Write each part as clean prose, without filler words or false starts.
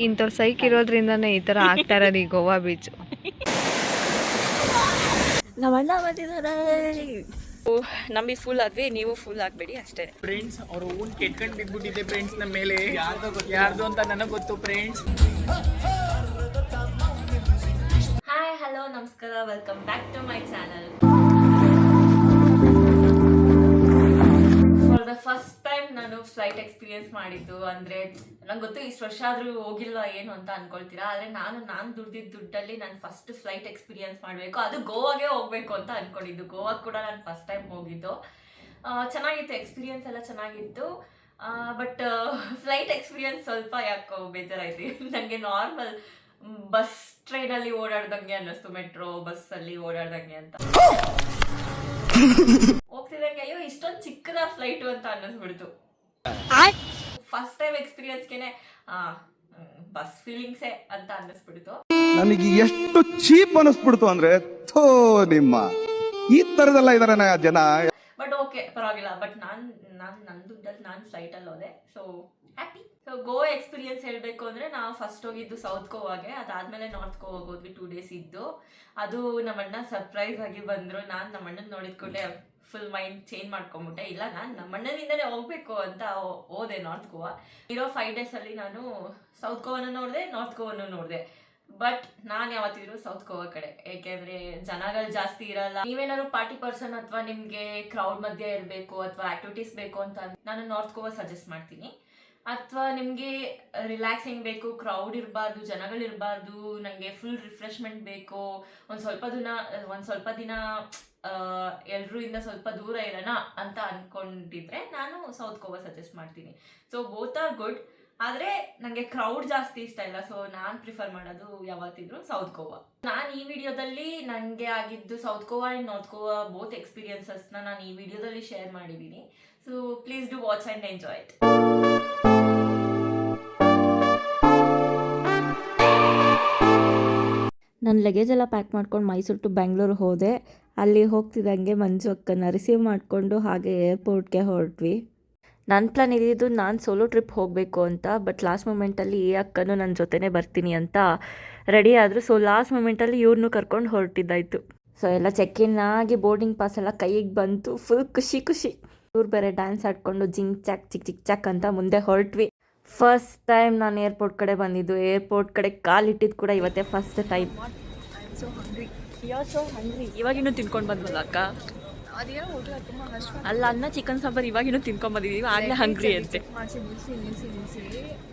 ಇಂಥವ್ರು ಸೈಕ್ ಇರೋದ್ರಿಂದನೇ ಈ ಥರ ಆಗ್ತಾ ಇರೋದು ಈ ಗೋವಾ ಬೀಚು. ನಮ್ಮ ಅಣ್ಣ ಬಂದಿದ್ದಾರೆ. ನಮಗೆ ಫುಲ್ ಆದ್ವಿ, ನೀವು ಫುಲ್ ಆಗಬೇಡಿ ಅಷ್ಟೇ. ಫ್ರೆಂಡ್ಸ್ ಅವ್ರ ಓನ್ ಕೆಟ್ಕೊಂಡು ಬಿದ್ಬಿಟ್ಟಿದೆ ಫ್ರೆಂಡ್ಸ್ ನಮ್ಮ ಮೇಲೆ. ಯಾರ್ದು ಅಂತ ನನಗೆ ಗೊತ್ತು ಫ್ರೆಂಡ್ಸ್. ಹಾಯ್ ಹಲೋ ನಮಸ್ಕಾರ, welcome back to my channel. For the first time ನಾನು ಫ್ಲೈಟ್ ಎಕ್ಸ್ಪೀರಿಯನ್ಸ್ ಮಾಡಿದ್ದು. ಅಂದರೆ ನಂಗೆ ಗೊತ್ತು ಇಷ್ಟು ವರ್ಷ ಆದರೂ ಹೋಗಿಲ್ಲ ಏನು ಅಂತ ಅನ್ಕೊಳ್ತೀರಾ, ಆದರೆ ನಾನು ದುಡ್ದಿದ್ದ ದುಡ್ಡಲ್ಲಿ ನಾನು ಫಸ್ಟ್ ಫ್ಲೈಟ್ ಎಕ್ಸ್ಪೀರಿಯನ್ಸ್ ಮಾಡಬೇಕು, ಅದು ಗೋವಾಗೆ ಹೋಗಬೇಕು ಅಂತ ಅಂದ್ಕೊಂಡಿದ್ದು. ಗೋವಾಗೆ ಕೂಡ ನಾನು ಫಸ್ಟ್ ಟೈಮ್ ಹೋಗಿದ್ದು. ಚೆನ್ನಾಗಿತ್ತು, ಎಕ್ಸ್ಪೀರಿಯನ್ಸ್ ಎಲ್ಲ ಚೆನ್ನಾಗಿತ್ತು. ಬಟ್ ಫ್ಲೈಟ್ ಎಕ್ಸ್ಪೀರಿಯನ್ಸ್ ಸ್ವಲ್ಪ ಯಾಕೋ ಬೇಜಾರಾಯ್ತು. ನನಗೆ ನಾರ್ಮಲ್ ಬಸ್ ಟ್ರೈನಲ್ಲಿ ಓಡಾಡ್ದಂಗೆ ಅನ್ನಿಸ್ತು, ಮೆಟ್ರೋ ಬಸ್ಸಲ್ಲಿ ಓಡಾಡ್ದಂಗೆ ಅಂತ. ಹೋಗ್ತಿದ್ದಂಗೆ ಅಯ್ಯೋ ಇಷ್ಟೊಂದು ಚಿಕ್ಕದ ಫ್ಲೈಟು ಅಂತ ಅನ್ನಿಸ್ಬಿಡ್ತು. ಫಸ್ಟ್ ಟೈಮ್ ಎಕ್ಸ್ಪೀರಿಯನ್ಸ್ಗೆನೆ ಬಸ್ ಫೀಲಿಂಗ್ಸೇ ಅಂತ ಅನ್ನಿಸ್ಬಿಡ್ತು. ನನಗೆ ಎಷ್ಟು ಚೀಪ್ ಅನ್ನಿಸ್ಬಿಡ್ತು ಅಂದ್ರೆ ಥೋ ನಿಮ್ಮ ಈ ತರದೆಲ್ಲ ಇದಾರೆ ಜನ. ಬಟ್ ಓಕೆ ಪರವಾಗಿಲ್ಲ. ಬಟ್ ನನ್ನ ದುಡ್ಡಲ್ಲಿ ನಾನು ಫ್ಲೈಟಲ್ಲಿ ಹೋದೆ, so happy. So Goa experience ಹೇಳಬೇಕು ಅಂದರೆ ನಾವು ಫಸ್ಟ್ ಹೋಗಿದ್ದು ಸೌತ್ ಗೋವಾಗೆ, ಅದಾದಮೇಲೆ ನಾರ್ತ್ ಗೋವಾಗೆ ಹೋದ್ವಿ. 2 days ಇದ್ದು. ಅದು ನಮ್ಮಣ್ಣ ಸರ್ಪ್ರೈಸ್ ಆಗಿ ಬಂದರು. ನಾನು ನಮ್ಮಣ್ಣನ ನೋಡಿದ ಕೂಡಲೇ ಫುಲ್ ಮೈಂಡ್ ಚೇಂಜ್ ಮಾಡ್ಕೊಂಬಿಟ್ಟೆ. ಇಲ್ಲ, ನಾನು ನಮ್ಮಣ್ಣನಿಂದಲೇ ಹೋಗ್ಬೇಕು ಅಂತ ಹೋದೆ ನಾರ್ತ್ ಗೋವಾ. ಇರೋ 5 days ನಾನು ಸೌತ್ ಗೋವಾನ ನೋಡಿದೆ, ನಾರ್ತ್ ಗೋವಾನು ನೋಡಿದೆ. ಬಟ್ ನಾನು ಯಾವತ್ತಿದ್ರು ಸೌತ್ ಗೋವಾ ಕಡೆ, ಏಕೆಂದರೆ ಜನಗಳು ಜಾಸ್ತಿ ಇರಲ್ಲ. ನೀವೇನಾದ್ರು ಪಾರ್ಟಿ ಪರ್ಸನ್ ಅಥವಾ ನಿಮಗೆ ಕ್ರೌಡ್ ಮಧ್ಯೆ ಇರಬೇಕು ಅಥವಾ ಆಕ್ಟಿವಿಟೀಸ್ ಬೇಕು ಅಂತ ನಾನು ನಾರ್ತ್ ಗೋವಾ ಸಜೆಸ್ಟ್ ಮಾಡ್ತೀನಿ. ಅಥವಾ ನಿಮಗೆ ರಿಲ್ಯಾಕ್ಸಿಂಗ್ ಬೇಕು, ಕ್ರೌಡ್ ಇರಬಾರ್ದು, ಜನಗಳಿರಬಾರ್ದು, ನನಗೆ ಫುಲ್ ರಿಫ್ರೆಶ್ಮೆಂಟ್ ಬೇಕು, ಒಂದು ಸ್ವಲ್ಪ ದಿನ ಎಲ್ರೂ ಇಂದ ಸ್ವಲ್ಪ ದೂರ ಇರೋಣ ಅಂತ ಅಂದ್ಕೊಂಡಿದ್ರೆ ನಾನು ಸೌತ್ ಗೋವಾ ಸಜೆಸ್ಟ್ ಮಾಡ್ತೀನಿ. So both are good. ಆದರೆ ನನಗೆ ಕ್ರೌಡ್ ಜಾಸ್ತಿ ಇಷ್ಟ ಇಲ್ಲ, ಸೊ ನಾನು ಪ್ರಿಫರ್ ಮಾಡೋದು ಯಾವತ್ತಿದ್ರು ಸೌತ್ ಗೋವಾ. ನಾನು ಈ ವಿಡಿಯೋದಲ್ಲಿ ನನಗೆ ಆಗಿದ್ದು south Goa and north Goa both ಎಕ್ಸ್ಪೀರಿಯನ್ಸಸ್ನ ನಾನು ಈ ವಿಡಿಯೋದಲ್ಲಿ ಶೇರ್ ಮಾಡಿದ್ದೀನಿ. So please do watch and enjoy it. ನನ್ನ ಲಗೇಜ್ ಎಲ್ಲ ಪ್ಯಾಕ್ ಮಾಡ್ಕೊಂಡು ಮೈಸೂರು ಟು ಬೆಂಗಳೂರು ಹೋದೆ. ಅಲ್ಲಿ ಹೋಗ್ತಿದ್ದಂಗೆ ಮಂಜು ಅಕ್ಕನ ರಿಸೀವ್ ಮಾಡಿಕೊಂಡು ಹಾಗೆ ಏರ್ಪೋರ್ಟ್ಗೆ ಹೊರಟ್ವಿ. ನನ್ನ ಪ್ಲಾನ್ ಇದ್ದಿದ್ದು ನಾನು ಸೋಲೋ ಟ್ರಿಪ್ ಹೋಗಬೇಕು ಅಂತ. ಬಟ್ ಲಾಸ್ಟ್ ಮೂಮೆಂಟಲ್ಲಿ ಈ ಅಕ್ಕನೂ ನನ್ನ ಜೊತೆನೇ ಬರ್ತೀನಿ ಅಂತ ರೆಡಿ ಆದರು. ಸೊ ಲಾಸ್ಟ್ ಮೂಮೆಂಟಲ್ಲಿ ಇವ್ರನ್ನೂ ಕರ್ಕೊಂಡು ಹೊರಟಿದ್ದಾಯಿತು. ಸೊ ಎಲ್ಲ ಚೆಕ್ ಇನ್ ಆಗಿ ಬೋರ್ಡಿಂಗ್ ಪಾಸ್ ಎಲ್ಲ ಕೈಗೆ ಬಂತು. ಫುಲ್ ಖುಷಿ. ಇವ್ರು ಬೇರೆ ಡ್ಯಾನ್ಸ್ ಆಡ್ಕೊಂಡು ಜಿಂಗ್ ಚಾಕ್ ಚಿಕ್ ಚಾಕ್ ಅಂತ ಮುಂದೆ ಹೊರಟ್ವಿ. ಫಸ್ಟ್ ಟೈಮ್ ನಾನು ಏರ್ಪೋರ್ಟ್ ಕಡೆ ಬಂದಿದ್ದು. ಏರ್ಪೋರ್ಟ್ ಕಡೆ ಕಾಲಿಟ್ಟಿದ್ದು ಕೂಡ ಇವತ್ತೇ ಫಸ್ಟ್ ಟೈಮ್. ಇವಾಗಿನ್ನೂ ತಿನ್ಕೊಂಡು ಬಂದ್ವಲ್ಲ ಅಕ್ಕ. ಅಲ್ಲ, ಅನ್ನ ಚಿಕನ್ ಸಾಂಬಾರು ಇವಾಗಿನ್ನೂ ತಿನ್ಕೊಂಡು ಬಂದಿದ್ದೀವಿ. ಆಗಲೇ ಹಂಗ್ರಿ ಅಂತೆ.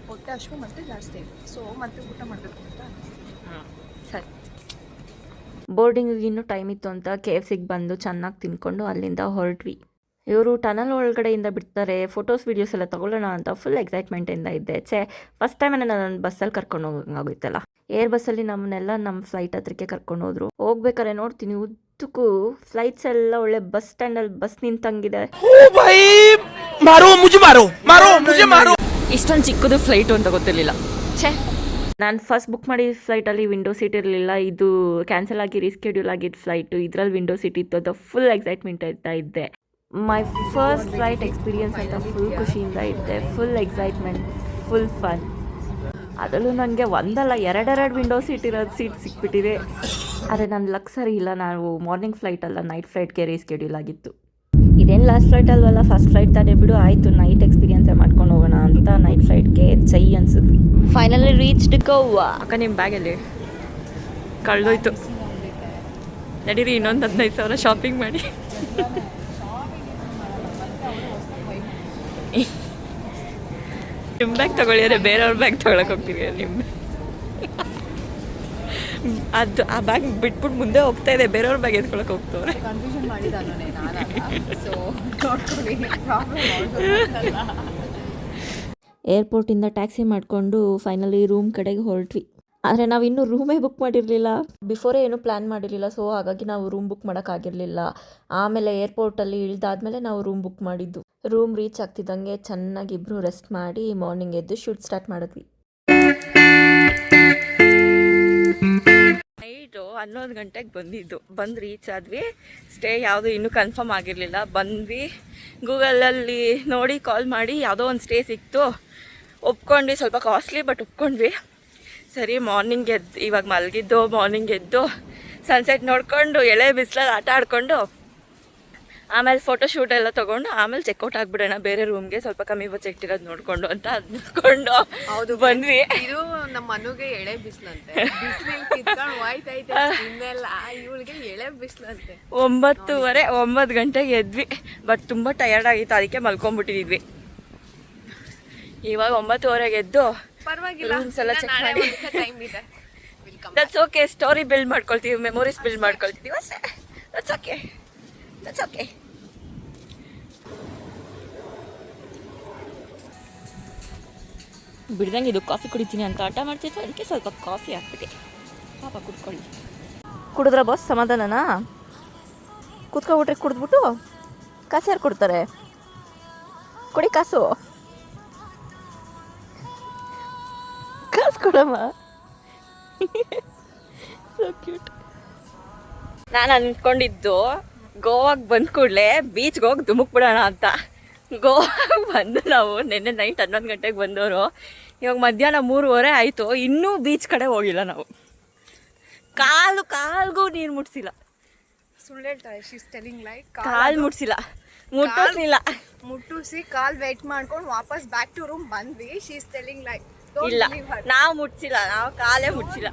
ಹೊಟ್ಟೆ ಅಷ್ಟು ಮತ್ತೆ ಜಾಸ್ತಿ, ಸೊ ಮತ್ತೆ ಊಟ ಮಾಡಬೇಕು ಅಂತ. ಸರಿ. ಬೋರ್ಡಿಂಗಿಗೆ ಇನ್ನೂ ಟೈಮ್ ಇತ್ತು ಅಂತ KFCಗೆ ಬಂದು ಚೆನ್ನಾಗಿ ತಿನ್ಕೊಂಡು ಅಲ್ಲಿಂದ ಹೊರಟ್ವಿ. ಇವರು ಟನಲ್ ಒಳಗಡೆಯಿಂದ ಬಿಡ್ತಾರೆ, ಫೋಟೋಸ್ ವೀಡಿಯೋಸ್ ಎಲ್ಲ ತೊಗೊಳ್ಳೋಣ ಅಂತ ಫುಲ್ ಎಕ್ಸೈಟ್ಮೆಂಟಿಂದ ಇದ್ದೆ. ಫಸ್ಟ್ ಟೈಮ್ ನಾನು ಬಸ್ಸಲ್ಲಿ ಕರ್ಕೊಂಡು ಹೋಗೋಂಗಾಗೋಯ್ತಲ್ಲ. ಏರ್ ಬಸ್ಸಲ್ಲಿ ನಮ್ಮನ್ನೆಲ್ಲ ನಮ್ಮ ಫ್ಲೈಟ್ ಹತ್ರಕ್ಕೆ ಕರ್ಕೊಂಡು ಹೋದ್ರು. ಹೋಗ್ಬೇಕಾರೆ ನೋಡ್ತೀನಿ ಉದ್ದಕ್ಕೂ ಫ್ಲೈಟ್ಸ್ ಎಲ್ಲ ಒಳ್ಳೆ ಬಸ್ ಸ್ಟ್ಯಾಂಡಲ್ಲಿ ಬಸ್ ನಿಂತಂಗಿದೆ. ಇಷ್ಟೊಂದು ಚಿಕ್ಕದು ಫ್ಲೈಟು ಅಂತ ಗೊತ್ತಿರಲಿಲ್ಲ. ನಾನು ಫಸ್ಟ್ ಬುಕ್ ಮಾಡಿದ ಫ್ಲೈಟಲ್ಲಿ ವಿಂಡೋ ಸೀಟ್ ಇರಲಿಲ್ಲ. ಇದು ಕ್ಯಾನ್ಸಲ್ ಆಗಿ ರೀಸ್ಕೆಡ್ಯೂಲ್ ಆಗಿದ್ದ ಫ್ಲೈಟು, ಇದರಲ್ಲಿ ವಿಂಡೋ ಸೀಟ್ ಇತ್ತು ಅಂತ ಫುಲ್ ಎಕ್ಸೈಟ್ಮೆಂಟ್ ಇರ್ತಾ ಇದ್ದೆ. ಮೈ ಫಸ್ಟ್ ಫ್ಲೈಟ್ ಎಕ್ಸ್ಪೀರಿಯನ್ಸ್ ಅಂತ ಫುಲ್ ಖುಷಿಯಿಂದ ಇದ್ದೆ. Full excitement, full fun. ಅದರಲ್ಲೂ ನನಗೆ ಒಂದಲ್ಲ ಎರಡೆರಡು ವಿಂಡೋ ಸೀಟ್ ಸಿಕ್ಬಿಟ್ಟಿದೆ. ಆದರೆ ನನ್ನ ಲಕ್ ಸರಿ ಇಲ್ಲ, ನಾವು ಮಾರ್ನಿಂಗ್ ಫ್ಲೈಟ್ ಅಲ್ಲ ನೈಟ್ ಫ್ಲೈಟ್ಗೆ ರೀಸ್ಕೆಡ್ಯೂಲ್ ಆಗಿತ್ತು. ಇದೇನು ಲಾಸ್ಟ್ ಫ್ಲೈಟ್ ಅಲ್ವಲ್ಲ, ಫಸ್ಟ್ ಫ್ಲೈಟ್ ತಾನೇ ಬಿಡು, ಆಯಿತು ನೈಟ್ ಎಕ್ಸ್ಪೀರಿಯನ್ಸೇ ಮಾಡ್ಕೊಂಡು ಹೋಗೋಣ ಅಂತ ನೈಟ್ ಫ್ಲೈಟ್ಗೆ ಜೈ ಅನ್ಸಿದ್ವಿ. Finally reached Goa. ಅಕ್ಕ ನಿಮ್ಮ ಬ್ಯಾಗಲ್ಲಿ ಕಳೆದೋಯ್ತು. ನಡೀರಿ ಇನ್ನೊಂದು 15,000 ಶಾಪಿಂಗ್ ಮಾಡಿ. ನಿಮ್ಮ ಬ್ಯಾಗ್ ತಗೊಳ್ಳಿ, ಅದೇ ಬೇರೆಯವ್ರ ಬ್ಯಾಗ್ ತೊಗೊಳಕ್ಕೆ ಹೋಗ್ತೀವಿ. ನಿಮ್ಮ ಅದು ಆ ಬ್ಯಾಗ್ ಬಿಟ್ಬಿಟ್ಟು ಮುಂದೆ ಹೋಗ್ತಾ ಇದೆ, ಬೇರೆಯವ್ರ ಬ್ಯಾಗ್ ಎತ್ಕೊಳಕ್ಕೆ ಹೋಗ್ತವ್ರೆ. ಏರ್ಪೋರ್ಟಿಂದ ಟ್ಯಾಕ್ಸಿ ಮಾಡಿಕೊಂಡು ಫೈನಲಿ ರೂಮ್ ಕಡೆಗೆ ಹೊರಟ್ವಿ. ಆದರೆ ನಾವು ಇನ್ನೂ ರೂಮೇ ಬುಕ್ ಮಾಡಿರಲಿಲ್ಲ, ಬಿಫೋರೇ ಏನೂ ಪ್ಲ್ಯಾನ್ ಮಾಡಿರಲಿಲ್ಲ. ಸೊ ಹಾಗಾಗಿ ನಾವು ರೂಮ್ ಬುಕ್ ಮಾಡೋಕ್ಕಾಗಿರಲಿಲ್ಲ. ಆಮೇಲೆ ಏರ್ಪೋರ್ಟಲ್ಲಿ ಇಳಿದಾದ್ಮೇಲೆ ನಾವು ರೂಮ್ ಬುಕ್ ಮಾಡಿದ್ದು. ರೂಮ್ ರೀಚ್ ಆಗ್ತಿದ್ದಂಗೆ ಚೆನ್ನಾಗಿ ಇಬ್ಬರು ರೆಸ್ಟ್ ಮಾಡಿ ಮಾರ್ನಿಂಗ್ ಎದ್ದು ಶೂಟ್ ಸ್ಟಾರ್ಟ್ ಮಾಡಿದ್ವಿ. ನೈಟು 11 ಗಂಟೆಗೆ ಬಂದು ರೀಚ್ ಆದ್ವಿ. ಸ್ಟೇ ಯಾವುದು ಇನ್ನೂ ಕನ್ಫರ್ಮ್ ಆಗಿರಲಿಲ್ಲ. ಬಂದ್ವಿ, ಗೂಗಲಲ್ಲಿ ನೋಡಿ ಕಾಲ್ ಮಾಡಿ ಯಾವುದೋ ಒಂದು ಸ್ಟೇ ಸಿಕ್ತು. ಒಪ್ಕೊಂಡ್ವಿ, ಸ್ವಲ್ಪ ಕಾಸ್ಟ್ಲಿ ಬಟ್ ಒಪ್ಕೊಂಡ್ವಿ. ಸರಿ ಮಾರ್ನಿಂಗ್ ಎದ್ದು ಇವಾಗ ಮಲಗಿದ್ದು ಮಾರ್ನಿಂಗ್ ಎದ್ದು ಸನ್ಸೆಟ್ ನೋಡಿಕೊಂಡು ಎಳೆ ಬಿಸಿಲಲ್ಲಿ ಆಟ ಆಡಿಕೊಂಡು ಆಮೇಲೆ ಫೋಟೋಶೂಟ್ ಎಲ್ಲ ತೊಗೊಂಡು ಆಮೇಲೆ ಚೆಕ್ಔಟ್ ಆಗಿಬಿಡೋಣ ಬೇರೆ ರೂಮ್ಗೆ, ಸ್ವಲ್ಪ ಕಮ್ಮಿ ಬಜೆಟ್ ಇರೋದು ನೋಡಿಕೊಂಡು ಅಂತ ಅಂದ್ಕೊಂಡು ಹೌದು ಬಂದ್ವಿ. ಇದು ನಮ್ಮ ಮನುಗೆ ಎಳೆ ಬಿಸಿಲಂತೆ, ಬಿಸಿಲಿಗೆ ಕಿತ್ಕೊಂಡು ಹೋಯ್ತೈತೆ ಇನ್ನೆಲ್ಲ, ಇವಳಿಗೆ ಎಳೆ ಬಿಸಿಲಂತೆ. 9 ಗಂಟೆಗೆ ಎದ್ವಿ. ಬಟ್ ತುಂಬ ಟಯರ್ಡ್ ಆಗಿತ್ತು, ಅದಕ್ಕೆ ಮಲ್ಕೊಂಡ್ಬಿಟ್ಟಿದ್ವಿ. ಇವಾಗ 9:30 ಎದ್ದು ಪರವಾಗಿಲ್ಲ, ರೂಮ್ಸ್ ಎಲ್ಲ ಚೆಕ್ ಮಾಡಿ ಟೈಮ್ ಇದೆ. That's okay. ಸ್ಟೋರಿ ಬಿಲ್ಡ್ ಮಾಡ್ಕೊಳ್ತೀವಿ, ಮೆಮೊರೀಸ್ ಬಿಲ್ಡ್ ಮಾಡ್ಕೊಳ್ತೀವಿ ಅಷ್ಟೇ. That's okay, that's okay. ಬಿಡ್ದಂಗೆ ಇದು ಕಾಫಿ ಕುಡಿತೀನಿ ಅಂತ ಆಟ ಮಾಡ್ತಿತ್ತು, ಅದಕ್ಕೆ ಸ್ವಲ್ಪ ಕಾಫಿ ಹಾಕ್ಬಿಟ್ಟೆ. ಪಾಪ ಕುಡ್ಕೊಳ್ಳಿ. ಕುಡಿದ್ರ ಬಾಸ್ ಸಮಾಧಾನನಾ? ಕೂತ್ಕೊಬಿಟ್ರೆ ಕುಡಿದ್ಬಿಟ್ಟು ಕಾಸು ಯಾರು ಕೊಡ್ತಾರೆ? ಕೊಡಿ ಕಾಸು, ಕಾಸು ಕೊಡಮ್ಮ. So cute. ನಾನು ಅಂದ್ಕೊಂಡಿದ್ದು ಗೋವಾಗೆ ಬಂದ ಕೂಡಲೇ ಬೀಚ್ಗೆ ಹೋಗಿ ಧುಮುಕ್ ಬಿಡೋಣ ಅಂತ. ಗೋವಾಗೆ ಬಂದು ನಾವು ನಿನ್ನೆ ನೈಟ್ 11 ಗಂಟೆಗೆ ಬಂದವರು, ಇವಾಗ ಮಧ್ಯಾಹ್ನ 3:30 ಆಯಿತು, ಇನ್ನೂ ಬೀಚ್ ಕಡೆ ಹೋಗಿಲ್ಲ ನಾವು. ಕಾಲ್ಗೂ ನೀರು ಮುಟ್ಸಿಲ್ಲ. ಸುಳ್ಳು ಹೇಳ್ತಾಳೆ, ಶೀಸ್ ಟೆಲಿಂಗ್ ಲೈಕ್. ಕಾಲು ಮುಟ್ಸಿಲ್ಲ, ಮುಟ್ಟಿಸ್ಲಿಲ್ಲ. ಮುಟ್ಟುಸಿ ಕಾಲ್ ವೆಯ್ಟ್ ಮಾಡ್ಕೊಂಡು ವಾಪಸ್ ಬ್ಯಾಕ್ ಟು ರೂಮ್ ಬಂದ್ವಿ. She's telling like. ಇಲ್ಲ, ನಾವು ಮುಟ್ಸಿಲ್ಲ, ನಾವು ಕಾಲೇ ಮುಟ್ಸಿಲ್ಲ.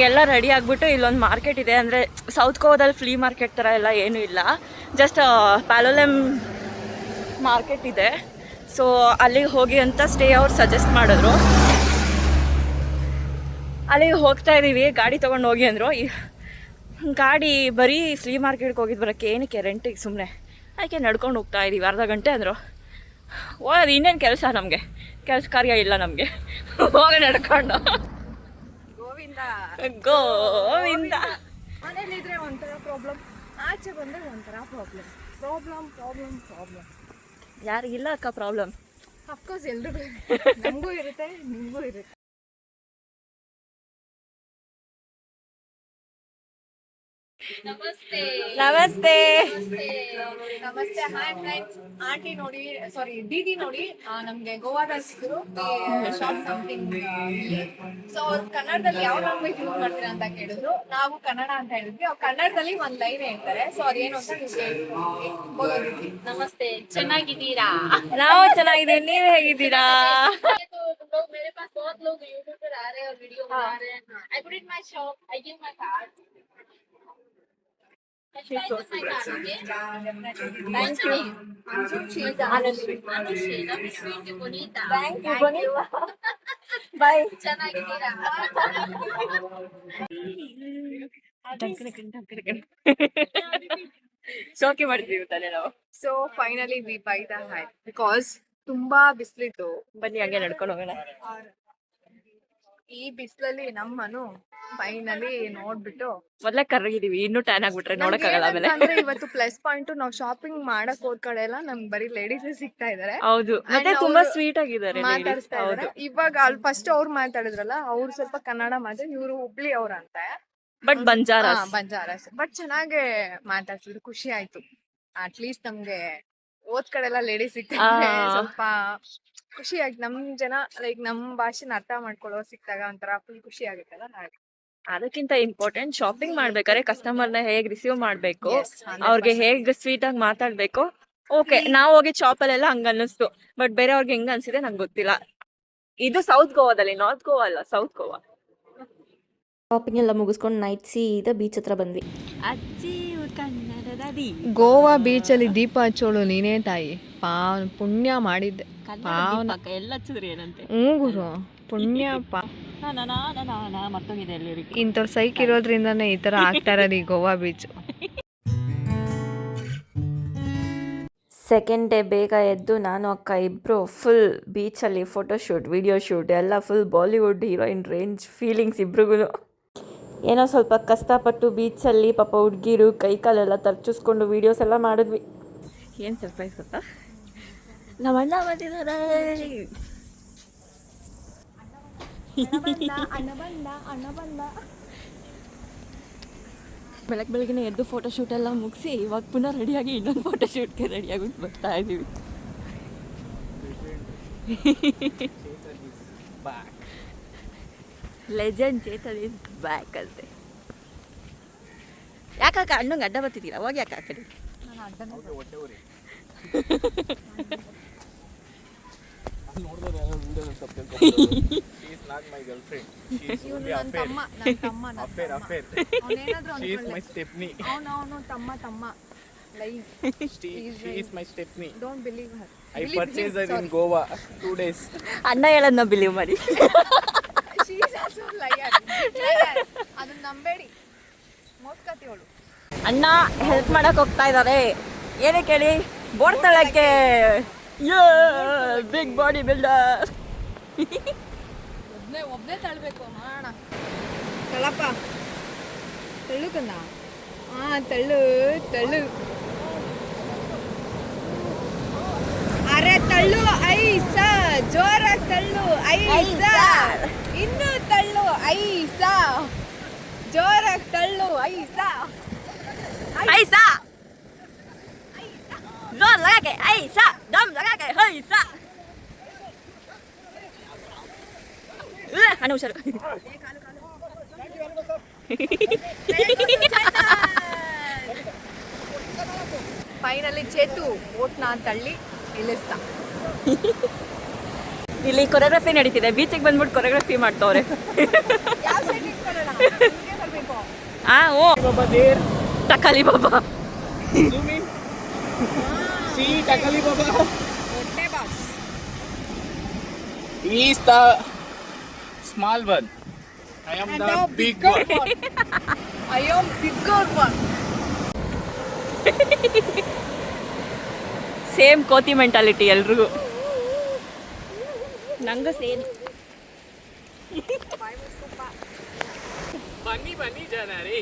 ಎಲ್ಲ ರೆಡಿ ಆಗಿಬಿಟ್ಟು ಇಲ್ಲೊಂದು ಮಾರ್ಕೆಟ್ ಇದೆ, ಅಂದರೆ ಸೌತ್ ಗೋವಾದಲ್ಲಿ ಫ್ಲೀ ಮಾರ್ಕೆಟ್ ಥರ ಎಲ್ಲ ಏನೂ ಇಲ್ಲ, ಜಸ್ಟ್ ಪ್ಯಾಲೋಲೆಮ್ ಮಾರ್ಕೆಟ್ ಇದೆ. ಸೊ ಅಲ್ಲಿಗೆ ಹೋಗಿ ಅಂತ ಸ್ಟೇ ಅವ್ರು ಸಜೆಸ್ಟ್ ಮಾಡಿದ್ರು. ಅಲ್ಲಿಗೆ ಹೋಗ್ತಾ ಇದ್ದೀವಿ, ಗಾಡಿ ತೊಗೊಂಡು ಹೋಗಿ ಅಂದರು. ಗಾಡಿ ಬರೀ ಫ್ಲೀ ಮಾರ್ಕೆಟ್ಗೆ ಹೋಗಿದ್ದು ಬರೋಕ್ಕೆ ಏನಕ್ಕೆ ರೆಂಟಿಗೆ ಸುಮ್ಮನೆ, ಅದಕ್ಕೆ ನಡ್ಕೊಂಡು ಹೋಗ್ತಾ ಇದ್ದೀವಿ. ಅರ್ಧ ಗಂಟೆ ಅಂದರು. ಅದು ಇನ್ನೇನು ಕೆಲಸ, ನಮಗೆ ಕೆಲಸ ಕಾರ್ಯ ಇಲ್ಲ ನಮಗೆ, ಹೋಗಿ ನಡ್ಕೊಂಡು. ಗೋವಿಂದ. ಮನೇಲಿದ್ರೆ ಒಂಥರ ಪ್ರಾಬ್ಲಮ್, ಆಚೆ ಬಂದರೆ ಒಂಥರ ಪ್ರಾಬ್ಲಮ್. ಯಾರಿಗಿಲ್ಲ ಅಕ್ಕ ಪ್ರಾಬ್ಲಮ್? ಅಫ್ಕೋರ್ಸ್ ಎಲ್ರಿಗೂ, ನಮಗೂ ಇರುತ್ತೆ, ನಿಮಗೂ ಇರುತ್ತೆ. ನಮಸ್ತೆ. ನಮಸ್ತೆ. Hi friends. ಆಂಟಿ ನೋಡಿ, ಸಾರಿ ದೀದಿ ನೋಡಿ, ನಮ್ಗೆ ಗೋವಾದಲ್ಲಿ ಸಿಕ್ಕರು ಶಾಪ್ ಸಮಥಿಂಗ್. ಸೊ ಕನ್ನಡದಲ್ಲಿ ಯಾವ ಲ್ಯಾಂಗ್ವೇಜ್ ಯೂಸ್ ಮಾಡ್ತೀರಾ ಅಂತ ಕೇಳಿದ್ರು. ನಾವು ಕನ್ನಡ ಅಂತ ಹೇಳಿದ್ವಿ. ಅವ್ರು ಕನ್ನಡದಲ್ಲಿ ಒಂದ್ ಲೈನ್ ಹೇಳ್ತಾರೆ. ಸೊ ಅದೇನು ಅಂತ ನೀವು ನಮಸ್ತೆ, ಚೆನ್ನಾಗಿದ್ದೀರಾ? ನಾವು ಚೆನ್ನಾಗಿದ್ದೀವಿ, ನೀವು ಹೇಗಿದ್ದೀರಾ? लोग मेरे पास बहुत लोग यूट्यूब पर आ रहे हैं और वीडियो बना रहे हैं. I put in my shop, I give my card. Thank you. ಬಾಯ್. ಚೆನ್ನಾಗಿದ್ದೀರಾ? ಶೋಕಿ ಮಾಡ್ತೀವಿ ತಾನೆ ನಾವು. So finally we by the high because ತುಂಬಾ ಬಿಸಿಲಿತ್ತು. ಬನ್ನಿ ಹಂಗೆ ನಡ್ಕೊಂಡು ಹೋಗೋಣ. ಈ ಬಿಸಿಲಲ್ಲಿ ನಮ್ಮನು ಫೈನಲಿ ನೋಡ್ಬಿಟ್ಟು ಮೊದ್ಲೇ ಕರ್ಗಿದೀವಿ, ಇನ್ನೂ ಟ್ಯಾನ್ ಆಗ್ಬಿಟ್ರೆ ನೋಡಕ್ಕಾಗಲ್ಲ. ಆಮೇಲೆ ಅಂದ್ರೆ ಇವತ್ತು ಪ್ಲಸ್ ಪಾಯಿಂಟ್, ನಾವು ಶಾಪಿಂಗ್ ಮಾಡಕ್ ಹೋದ್ ಕಡೆ ಎಲ್ಲ ನಮ್ಗೆ ಬರೀ ಲೇಡೀಸ್ ಸಿಗ್ತಾ ಇದಾರೆ. ಹೌದು, ಮತ್ತೆ ತುಂಬಾ ಸ್ವೀಟ್ ಆಗಿದ್ದಾರೆ, ಮಾತಾಡಿಸ್ತಾ ಇದಾರೆ. ಇವಾಗ ಅಲ್ಲಿ ಫಸ್ಟ್ ಅವ್ರು ಮಾತಾಡಿದ್ರಲ್ಲ, ಅವ್ರು ಸ್ವಲ್ಪ ಕನ್ನಡ ಮಾತಾಡಿ, ಇವ್ರು ಹುಬ್ಳಿ ಅವ್ರ ಅಂತ, ಬಟ್ ಬಂಜಾರಸ್. ಬಟ್ ಚೆನ್ನಾಗೆ ಮಾತಾಡ್ಸಿದ್ರು, ಖುಷಿ ಆಯ್ತು. ಅಟ್ಲೀಸ್ಟ್ ನಮ್ಗೆ ಓದ್ ಕಡೆ ಎಲ್ಲ ಲೇಡೀಸ್ ಸಿಗ್ತಾರೆ, ಸ್ವಲ್ಪ ಖುಷಿ ಆಯ್ತು. ನಮ್ ಜನ ಲೈಕ್ ನಮ್ ಭಾಷೆನ ಅರ್ಥ ಮಾಡ್ಕೊಳ್ಳೋ ಸಿಕ್ತಾಗ ಒಂಥರ ಫುಲ್ ಖುಷಿ ಆಗುತ್ತಲ್ಲ. ಅದಕ್ಕಿಂತ ಇಂಪಾರ್ಟೆಂಟ್ ಶಾಪಿಂಗ್ ಮಾಡ್ಬೇಕಾದ್ರೆ ಕಸ್ಟಮರ್ನ ಹೇಗ್ ರಿಸೀವ್ ಮಾಡ್ಬೇಕು, ಅವ್ರಿಗೆ ಹೇಗ್ ಸ್ವೀಟ್ ಆಗಿ ಮಾತಾಡ್ಬೇಕು. ಓಕೆ, ನಾವು ಹೋಗಿ ಶಾಪಲ್ಲೆಲ್ಲ ಹಂಗ ಅನ್ನಿಸ್ತು, ಬಟ್ ಬೇರೆ ಅವ್ರಿಗೆ ಹೆಂಗ ಅನ್ಸಿದೆ ನಂಗೆ ಗೊತ್ತಿಲ್ಲ. ಇದು ಸೌತ್ ಗೋವಾದಲ್ಲಿ, ನಾರ್ತ್ ಗೋವಾ ಅಲ್ಲ, ಸೌತ್ ಗೋವಾ. ಶಾಪಿಂಗ್ ಎಲ್ಲ ಮುಗಿಸ್ಕೊಂಡು ನೈಟ್ ಸೀದಾ ಬೀಚ್ ಹತ್ರ ಬಂದ್ವಿ. ಅಜ್ಜಿ ಕನ್ನಡದ ಗೋವಾ ಬೀಚಲ್ಲಿ ದೀಪ ಹಚ್ಚೋಳು ನೀನೇ ತಾಯಿ. ಪುಣ್ಯ ಮಾಡಿದ್ದೆ. ಎಲ್ಲ ಹಚ್ಚಿದ್ರಿ ಏನಂತೆ? ಗುರು ಪುಣ್ಯ. ಮತ್ತೊಂದಿದೆ ಎಲ್ಲರಿಗೆ ಇಂಥವ್ರ ಸೈಕ್ ಇರೋದ್ರಿಂದಾನೇ ಈ ತರ ಆಗ್ತಾ ಇರೋದು ಈ ಗೋವಾ ಬೀಚ್. ಸೆಕೆಂಡ್ ಡೇ ಬೇಗ ಎದ್ದು ನಾನು ಅಕ್ಕ ಇಬ್ಬರು ಫುಲ್ ಬೀಚಲ್ಲಿ ಫೋಟೋಶೂಟ್, ವಿಡಿಯೋ ಶೂಟ್ ಎಲ್ಲ full Bollywood heroine range feelings ಇಬ್ರಿಗೂ. ಏನೋ ಸ್ವಲ್ಪ ಕಷ್ಟಪಟ್ಟು ಬೀಚಲ್ಲಿ ಪಾಪ ಹುಡುಗಿರು ಕೈ ಕಾಲೆಲ್ಲ ತರ್ಚಿಸ್ಕೊಂಡು ವೀಡಿಯೋಸ್ ಎಲ್ಲ ಮಾಡಿದ್ವಿ. ಏನು ಸರ್ಪ್ರೈಸ್ ಗೊತ್ತಾ, ನಮ್ಮ ಅಣ್ಣ ಬಂದಿದ್ದಾರೆ. ಬೆಳಗ್ಗೆ ಎದ್ದು ಫೋಟೋಶೂಟ್ ಎಲ್ಲ ಮುಗಿಸಿ ಇವಾಗ ಪುನಃ ರೆಡಿಯಾಗಿ ಇನ್ನೊಂದು ಫೋಟೋಶೂಟ್ಗೆ ರೆಡಿಯಾಗಿ ಬರ್ತಾ ಇದ್ದೀವಿ. ಲೆಜೆಂಡ್ ಚೇತನ್ ಇಸ್ ಬ್ಯಾಕ್ ಅಂತೆ. ಯಾಕಕ್ಕ ಅಣ್ಣಂಗೆ ಅಡ್ಡ ಬರ್ತಿದ್ದೀರಾ? ಹೋಗಿ ಯಾಕೆ ಆ ಕಡೆ. ಅವನು ತಮ್ಮ don't believe Har. I purchased her in Goa 2 days. ಅಣ್ಣ ಹೇಳೋದನ್ನ ಬಿಲೀವ್ ಮಾಡಿ. She is also lawyer. ಅದನ್ನ ನಂಬೇಡಿ, ಮೋಸ್ಕತಿಯೋಳು. ಅಣ್ಣ ಹೆಲ್ಪ್ ಮಾಡಕ್ ಹೋಗ್ತಾ ಇದ್ದಾರೆ. ಏನಕ್ಕೆ ಹೇಳಿ? ಬೋರ್ಡ್ ತಳ್ಳಕ್ಕೆ. Big body builder. ಒಬ್ಬನೇ ತಳ್ಳಬೇಕು. ಮಾಡೋಣ. ತಳ್ಳಪ್ಪ, ತಳ್ಳು ಕನ್ನ. ತಳ್ಳು. ಅರೆ ತಳ್ಳು ಐಸ, ಜೋರಾಗಿ ತಳ್ಳು ಐಸ. ಇನ್ನು ತಳ್ಳು ಐಸ, ಜೋರಾಗಿ ತಳ್ಳು ಐಸ. ಐಸಾ जोर लगा के ऐसा दम लगा के ऐसा ಅಣ್ಣ ಹುಷಾರು. ಫೈನಲಿ ಚೇತು ಓಟ್ನ ತಳ್ಳಿ ಇಳಿಸ್ತಾ. ಇಲ್ಲಿ ಕೊರಿಯೋಗ್ರಫಿ ನಡೀತಿದೆ. ಬೀಚಿಗೆ ಬಂದ್ಬಿಟ್ಟು ಕೊರಿಯೋಗ್ರಫಿ ಮಾಡ್ತವ್ರೆ. ಯಾವ ಸೈಡ್ ಇಟ್ಕೊಳ್ಳೋಣ? ಹಿಂಗೆ ಬರ್ಬೇಕು. ಓ ಟಕಾಲಿ ಬಾಬಾ. Zoom in. See Takali Baba. ಹೊಟ್ಟೆ boss. He is the small one. I am the big one. I am bigger one. Same ಕೋತಿ ಮೆಂಟಾಲಿಟಿ ಎಲ್ರಿಗೂ. ನಂಗೂ ಸೇಮ್. ಬನ್ನಿ ಜನ ರೀ.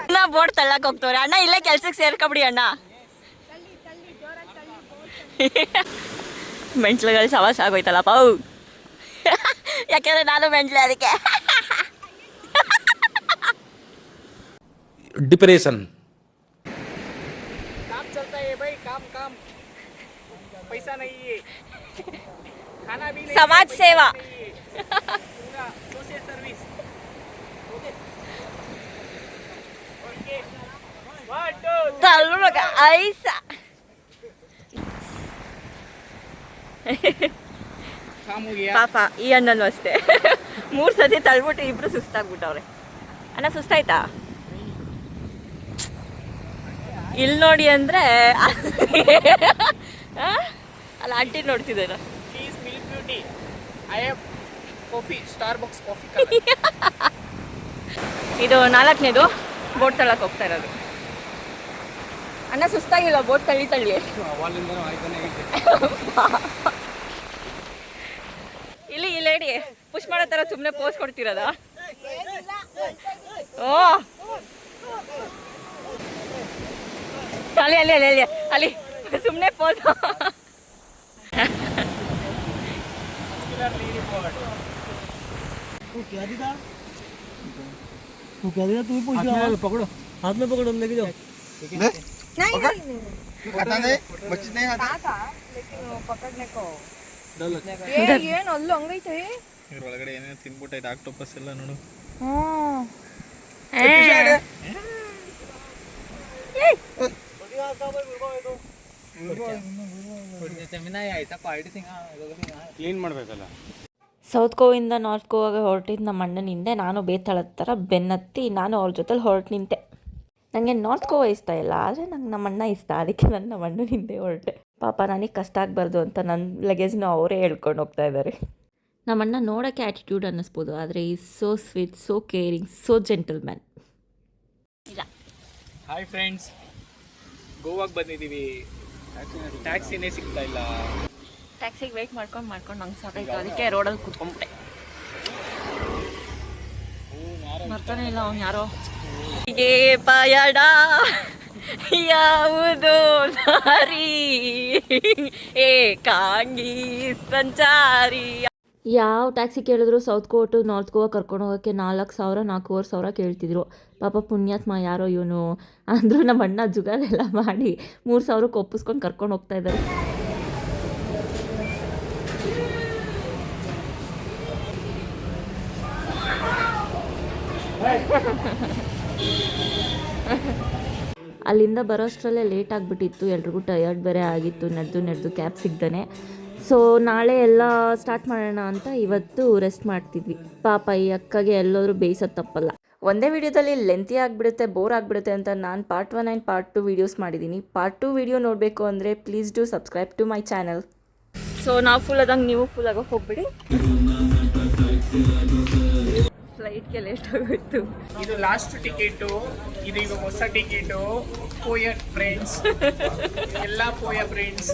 ಅಣ್ಣ ಬೋರ್ಡ್ ತಳ್ಳಕ್ ಹೋಗ್ತವ್ರೆ. ಅಣ್ಣ ಇಲ್ಲೇ ಕೆಲ್ಸಕ್ಕೆ ಸೇರ್ಕೊಬಿಡಿ ಅಣ್ಣ. ಮೆಂಟ್ಲುಗಳು ಸವಾಸ ಆಗೋಯ್ತಲ್ಲಪ್ಪ. ಯಾಕೆಂದ್ರೆ ನಾನು ಮೆಂಟ್ಲೆ ಅದಕ್ಕೆ. डिप्रेशन काम चलता है भाई, काम पैसा नहीं है, खाना भी नहीं, समाज सेवा. पूरा सोशल सर्विस. ओके 1 2 ತಳ್ಳು ಮಗ ಐಸ. काम हो गया. ಪಾಪ ಈ ಅಣ್ಣನೂ ಅಷ್ಟೇ. 3 ಸತಿ ತಳ್ಬಿಟ್ಟು ಇಬ್ರು ಸುಸ್ತಾಗ್ಬಿಟ್ಟವ್ರೆ. ಅಣ್ಣ ಸುಸ್ತಾಯ್ತಾ? ಇಲ್ಲಿ ನೋಡಿ ಅಂದ್ರೆ ಅಲ್ಲ aunty ನೋಡ್ತಿದ್ದಾರ. She is milk beauty. I have coffee, Starbucks coffee color. ಇದು 4ನೇದು ಬೋಟ್ ತಳ್ಳಕ್ಕೆ ಹೋಗ್ತಾ ಇರೋದು. ಅಣ್ಣ ಸುಸ್ತಾಗಿಲ್ಲ ಬೋಟ್ ತಳ್ಳಿ. ಅವಾಗಿಂದನೂ ಆಯ್ತಾನೆ ಐತೆ. ಇಲ್ಲಿ ಈ ಲೇಡಿ ಪುಷ್ ಮಾಡೋ ಥರ ಸುಮ್ಮನೆ ಪೋಸ್ ಕೊಡ್ತಿರೋದ? ಓ ಅಲ್ಲಿ ಸುಮ್ಮನೆ ಪೋಸ್. पकड़ो हाथ में पकड़ो लेके जाओ. ಪಕ್ಕಡ್ನೆ ಕೋ. डर ಏನು ಅಲ್ಲೂ ಹಂಗೈತೆ. ಇದ್ರೊಳಗಡೆ ಏನೇನು ತಿನ್ಬಿಟ್ಟೈತೆ ಆಕ್ಟೋಪಸ್ ಎಲ್ಲ ನೋಡು. ಕ್ಲೀನ್ ಮಾಡಬೇಕಲ್ಲ. ಸೌತ್ ಗೋವಿಂದ ನಾರ್ತ್ ಗೋವಾಗೆ ಹೊರಟಿದ್ದು ನಮ್ಮ ಅಣ್ಣನ ಹಿಂದೆ ನಾನು ಬೇತಾಳದ ಥರ ಬೆನ್ನತ್ತಿ ನಾನು ಅವ್ರ ಜೊತೆಲಿ ಹೊರಟು ನಿಂತೆ. ನನಗೆ ನಾರ್ತ್ ಗೋವಾ ಇಷ್ಟ ಇಲ್ಲ, ಆದರೆ ನಂಗೆ ನಮ್ಮ ಅಣ್ಣ ಇಷ್ಟ, ಅದಕ್ಕೆ ನಾನು ನಮ್ಮ ಅಣ್ಣನ ಹಿಂದೆ ಹೊರಟೆ. ಪಾಪ ನನಗೆ ಕಷ್ಟ ಆಗಬಾರ್ದು ಅಂತ ನನ್ನ ಲಗೇಜ್ನ ಅವರೇ ಹೇಳ್ಕೊಂಡು ಹೋಗ್ತಾ ಇದ್ದಾರೆ. ನಮ್ಮ ಅಣ್ಣ ನೋಡೋಕ್ಕೆ ಆ್ಯಟಿಟ್ಯೂಡ್ ಅನ್ನಿಸ್ಬೋದು, ಆದರೆ ಈ so sweet, so caring, so gentleman. ಇಲ್ಲ ಹಾಯ್ ಫ್ರೆಂಡ್ಸ್, ಗೋವಾಗೆ ಬಂದಿದ್ದೀವಿ. ಟ್ಯಾಕ್ಸಿನೇ ಸಿಗ್ತಾ ಇಲ್ಲ. ಟ್ಯಾಕ್ಸಿಗೆ ವೆಯ್ಟ್ ಮಾಡ್ಕೊಂಡು ನಂಗೆ ಸಾಕಾಯ್ತು, ಅದಕ್ಕೆ ರೋಡಲ್ಲಿ ಕೂತ್ಕೊಂಡ್ಬಿಟ್ಟೆ. ಬರ್ತಾನೆ ಇಲ್ಲ ಅವ್ನು ಯಾರೋ. ಹೀಗೆ ಪಯಣ ಯಾವುದು ದಾರಿ ಏಕಾಂಗಿ ಸಂಚಾರಿ. ಯಾವ ಟ್ಯಾಕ್ಸಿ ಕೇಳಿದ್ರು south Goa to north Goa ಕರ್ಕೊಂಡು ಹೋಗೋಕ್ಕೆ 4,000 4,500 ಕೇಳ್ತಿದ್ರು. ಪಾಪ ಪುಣ್ಯಾತ್ಮ ಯಾರೋ ಇವನು ಅಂದರೂ ನಮ್ಮ ಅಣ್ಣ ಜುಗಾಲೆಲ್ಲ ಮಾಡಿ 3,000ಕ್ಕೆ ಒಪ್ಪಿಸ್ಕೊಂಡು ಕರ್ಕೊಂಡು ಹೋಗ್ತಾ ಇದ್ದಾರೆ. ಅಲ್ಲಿಂದ ಬರೋಷ್ಟರಲ್ಲೇ ಲೇಟ್ ಆಗಿಬಿಟ್ಟಿತ್ತು, ಎಲ್ರಿಗೂ ಟಯರ್ಡ್ ಬೇರೆ ಆಗಿತ್ತು, ನಡೆದು ಕ್ಯಾಬ್ ಸಿಗ್ದೇ. ಸೊ ನಾಳೆ ಎಲ್ಲ ಸ್ಟಾರ್ಟ್ ಮಾಡೋಣ ಅಂತ ಇವತ್ತು ರೆಸ್ಟ್ ಮಾಡ್ತಿದ್ವಿ. ಪಾಪ ಈ ಅಕ್ಕಗೆ ಎಲ್ಲೋದ್ರೂ ಬೇಯಿಸೋದು ತಪ್ಪಲ್ಲ. ಒಂದೇ ವಿಡಿಯೋದಲ್ಲಿ ಲೆಂತಿ ಆಗಿಬಿಡುತ್ತೆ, ಬೋರ್ ಆಗಿಬಿಡುತ್ತೆ ಅಂತ ನಾನು ಪಾರ್ಟ್ 1 ಆ್ಯಂಡ್ ಪಾರ್ಟ್ 2 ವೀಡಿಯೋಸ್ ಮಾಡಿದ್ದೀನಿ. ಪಾರ್ಟ್ 2 ವೀಡಿಯೋ ನೋಡಬೇಕು ಅಂದರೆ please do subscribe to my channel. So ನಾವು ಫುಲ್ ಆದಂಗೆ ನೀವು ಫುಲ್ ಆಗೋಕೆ ಹೋಗ್ಬಿಡಿ. ಫ್ಲೈಟ್ಗೆ ಲೇಟ್ ಆಗೋಯ್ತು. ಇದು ಲಾಸ್ಟ್ ಟಿಕೆಟು, ಇದು ಈಗ ಹೊಸ ಟಿಕೆಟು. ಪೋಯ ಫ್ರೆಂಡ್ಸ್ ಎಲ್ಲ ಪೋಯ ಫ್ರೆಂಡ್ಸ್.